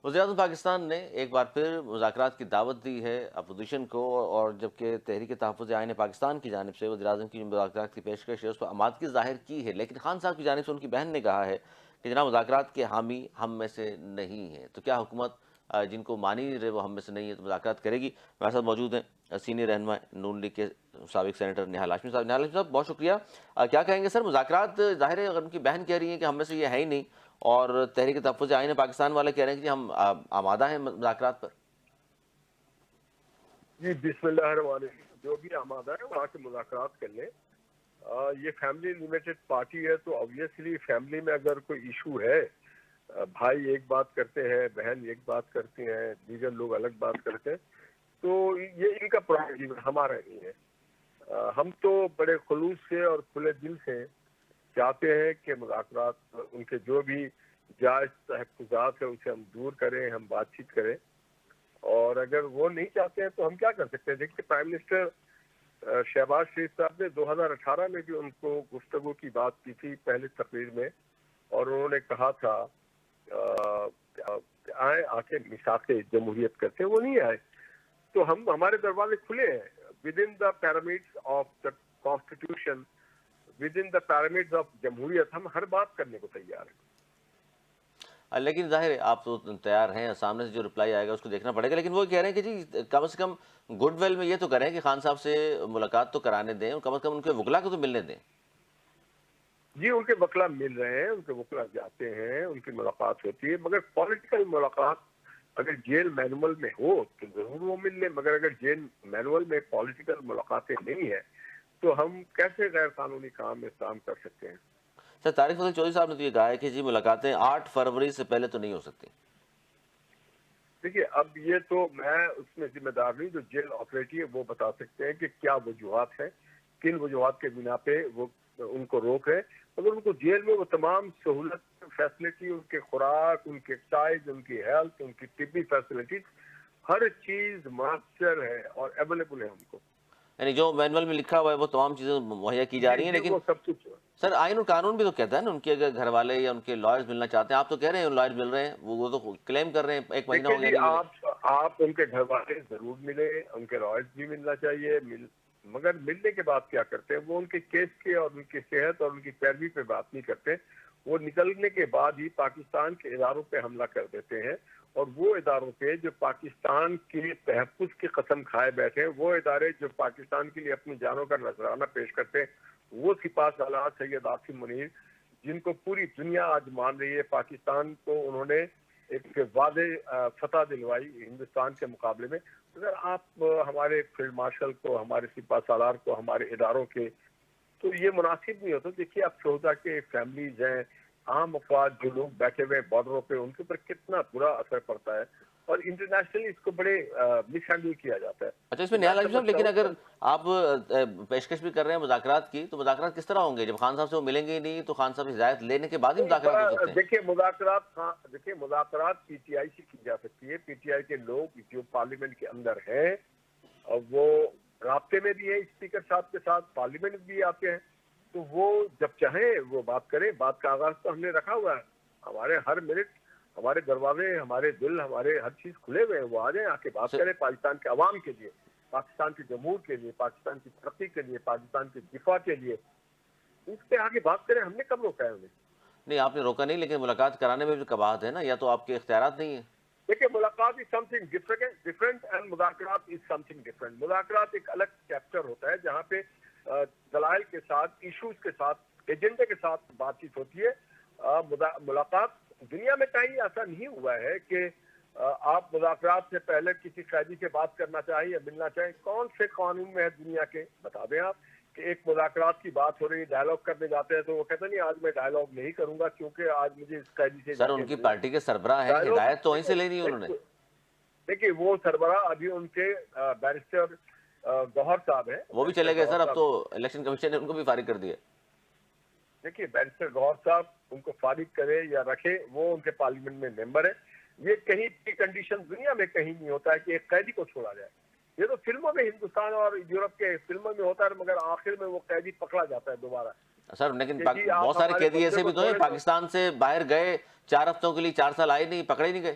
وزیراعظم پاکستان نے ایک بار پھر مذاکرات کی دعوت دی ہے اپوزیشن کو، اور جبکہ تحریک تحفظ آئین پاکستان کی جانب سے وزیراعظم کی جو مذاکرات کی پیشکش ہے اس پر آمادگی ظاہر کی ہے، لیکن خان صاحب کی جانب سے ان کی بہن نے کہا ہے کہ جناب مذاکرات کے حامی ہم میں سے نہیں ہیں۔ تو کیا حکومت جن کو مانی رہے وہ ہم میں سے نہیں ہے تو مذاکرات کرے گی؟ ہمارے ساتھ موجود ہیں سینئر رہنما نون لیگ کے سابق سینیٹر نہال ہاشمی صاحب۔ نہال ہاشمی صاحب بہت شکریہ۔ کیا کہیں گے سر، مذاکرات ظاہر ہے اگر ان کی بہن کہہ رہی ہیں کہ ہم میں سے یہ ہے ہی نہیں، اور تحریک تحفظ آئین پاکستان والے کہہ رہے ہیں کہ جی ہم آمادہ ہیں مذاکرات پر؟ جی بسم اللہ الرحمن الرحیم، جو بھی آمادہ ہے وہاں کے مذاکرات کر لیں۔ یہ فیملی لمیٹڈ پارٹی ہے تو obviously فیملی میں اگر کوئی ایشو ہے، بھائی ایک بات کرتے ہیں، بہن ایک بات کرتی ہیں، دیگر لوگ الگ بات کرتے ہیں، تو یہ ان کا پرابلم ہمارا نہیں ہے۔ ہم تو بڑے خلوص سے اور کھلے دل سے چاہتے ہیں کہ مذاکرات ان کے جو بھی جائز تحفظات ہیں اسے ہم دور کریں، ہم بات چیت کریں، اور اگر وہ نہیں چاہتے ہیں تو ہم کیا کر سکتے ہیں؟ دیکھیے پرائم منسٹر شہباز شریف صاحب نے 2018 میں بھی ان کو گفتگو کی بات کی تھی پہلے تقریر میں، اور انہوں نے کہا تھا کہ آئیں آ کے میثاق جمہوریت کرتے ہیں، وہ نہیں آئے۔ تو ہمارے دروازے کھلے ہیں within the pyramids of the constitution, within the pyramids of جمہوریت، ہم ہر بات کرنے کو تیار ہیں۔ لیکن ظاہر ہے آپ تو تیار ہیں، سامنے سے جو رپلائی آئے گا اس کو دیکھنا پڑے گا، لیکن وہ کہہ رہے ہیں کہ جی کم سے کم گڈ ویل میں یہ تو کریں کہ خان صاحب سے ملاقات تو کرانے دیں، اور کم از کم ان کے وکلا کو تو ملنے دیں۔ جی ان کے وکلا مل رہے ہیں، ان کے وکلا جاتے ہیں، ان کی ملاقات ہوتی ہے، مگر پولیٹیکل ملاقات اگر جیل مینول میں ہو تو ضرور وہ مل لیں، مگر اگر جیل مینول میں پولیٹیکل ملاقاتیں نہیں ہیں تو ہم کیسے غیر قانونی کام میں کام کر سکتے ہیں؟ سر طارق فضل چودھری صاحب نے تو یہ کہا ہے کہ جی ملاقاتیں 8 فروری سے پہلے تو نہیں ہو سکتی۔ دیکھیے اب یہ تو میں اس میں ذمہ دار نہیں، جو جیل آتھارٹی ہے وہ بتا سکتے ہیں کہ کیا وجوہات ہیں، کن وجوہات کے بنا پہ وہ ان کو روک ہے، اگر ان کو جیل میں وہ تمام سہولت فیسلٹی، ان کے خوراک، ان کے ایکسرسائز، ان کی ہیلتھ، ان کی طبی فیسلٹیز، ہر چیز میسر ہے اور اویلیبل ہے ان کو۔ یعنی جو مینول میں لکھا ہوا ہے وہ تمام چیزیں مہیا کی جا جی رہی ہیں، جی لیکن وہ سب کچھ۔ سر آئین اور قانون بھی تو کہتا ہے نا ان کے اگر گھر والے یا ان کے لائرز ملنا چاہتے ہیں، آپ تو کہہ رہے ہیں لائر مل رہے ہیں، وہ تو کلیم کر رہے ہیں 1 مہینہ دیکھیں ہو گیا جی، نہیں ملے۔ آپ ان کے گھر والے ضرور ملے، ان کے لائرز بھی ملنا چاہیے، مگر ملنے کے بعد کیا کرتے ہیں؟ وہ ان کے کیس کے اور ان کی صحت اور ان کی پیروی پہ بات نہیں کرتے، وہ نکلنے کے بعد ہی پاکستان کے اداروں پہ حملہ کر دیتے ہیں، اور وہ اداروں پہ جو پاکستان کے تحفظ کی قسم کھائے بیٹھے ہیں، وہ ادارے جو پاکستان کے لیے اپنی جانوں کا نذرانہ پیش کرتے ہیں، وہ سپاہ سالار سید عاصم منیر، جن کو پوری دنیا آج مان رہی ہے، پاکستان کو انہوں نے ایک واضح فتح دلوائی ہندوستان کے مقابلے میں۔ اگر آپ ہمارے فیلڈ مارشل کو، ہمارے سپاہ سالار کو، ہمارے اداروں کے، تو یہ مناسب نہیں ہوتا۔ دیکھیے آپ شہدا کے فیملیز ہیں، عام افراد جو لوگ بیٹھے ہوئے بارڈروں پہ، ان کے اوپر کتنا برا اثر پڑتا ہے، اور انٹرنیشنلی اس کو بڑے مس ہینڈل کیا جاتا ہے۔ اچھا اس تو میں میں نہال ہاشمی صاحب، سمجھتا لیکن ہوں اگر کہ آپ پیشکش بھی کر رہے ہیں مذاکرات کی، تو مذاکرات کس طرح ہوں گے؟ جب خان صاحب سے وہ ملیں گے ہی نہیں تو خان صاحب سے ہدایت لینے کے بعد ہی مذاکرات ہو سکتے ہیں؟ دیکھیے مذاکرات پی ٹی آئی سے کی جا سکتی ہے، پی ٹی آئی کے لوگ جو پارلیمنٹ کے اندر ہیں اور وہ رابطے میں بھی ہیں اسپیکر صاحب کے ساتھ، پارلیمنٹ بھی آتے ہیں، تو وہ جب چاہیں وہ بات کریں۔ بات کا آغاز تو ہم نے رکھا ہوا ہے، ہمارے ہر منٹ ہمارے دروازے، ہمارے دل، ہمارے ہر چیز کھلے ہوئے ہیں، وہ آ جائیں، آ کے بات کریں پاکستان کے عوام کے لیے، پاکستان کے جمہور کے لیے، پاکستان کی ترقی کے لیے، پاکستان کے دفاع کے لیے، اس پہ آگے بات کریں۔ ہم نے کب روکا ہے انہیں؟ نہیں آپ نے روکا نہیں، لیکن ملاقات کرانے میں بھی قباحت ہے نا، یا تو آپ کے اختیارات نہیں ہیں؟ دیکھیے ملاقات از سم تھنگ ڈفرینٹ اینڈ مذاکرات از سم تھنگ ڈفرینٹ۔ مذاکرات ایک الگ چیپٹر ہوتا ہے جہاں پہ دلائل کے ساتھ، ایشوز کے ساتھ، ایجنڈے کے ساتھ بات چیت ہوتی ہے۔ ملاقات دنیا میں کہیں ایسا نہیں ہوا ہے کہ آپ مذاکرات سے پہلے کسی قیدی سے بات کرنا چاہیں یا ملنا چاہیں۔ کون سے قانون میں ہے دنیا کے؟ بتا دیں آپ کہ ایک مذاکرات کی بات ہو رہی ہے، ڈائلاگ کرنے جاتے ہیں تو وہ کہتے ہیں نہیں آج میں ڈائلاگ نہیں کروں گا کیونکہ آج مجھے اس قیدی سے سر جا کے ان کی ملنا پارٹی کے سربراہ ہے۔ ہیں، ڈائلاگ ہدایت تو وہیں سے لینی ہے انہوں نے۔ دیکھیے وہ سربراہ ابھی ان کے بیرسٹر گوہر صاحب ہیں، وہ بھی بیرسٹر چلے گئے گوہر سر، اب صاحب۔ تو الیکشن کمیشن نے ان کو بھی فارغ کر دیا۔ دیکھیے بیرسٹر گوہر صاحب ان کو فارغ کرے یا رکھے، وہ ان کے پارلیمنٹ میں ممبر ہے۔ یہ کہیں بھی کنڈیشن دنیا میں کہیں نہیں ہوتا ہے کہ ایک قیدی کو چھوڑا جائے۔ یہ تو فلموں میں، ہندوستان اور یورپ کے فلموں میں ہوتا ہے، مگر آخر میں وہ قیدی پکڑا جاتا ہے دوبارہ سر لیکن کہ جی بہت آپ سارے ہمارے قیدی بندے ایسے کو بھی تو ہیں چھوڑے تو۔ پاکستان سے باہر گئے 4 ہفتوں کے لیے، 4 سال آئے نہیں، پکڑے نہیں گئے۔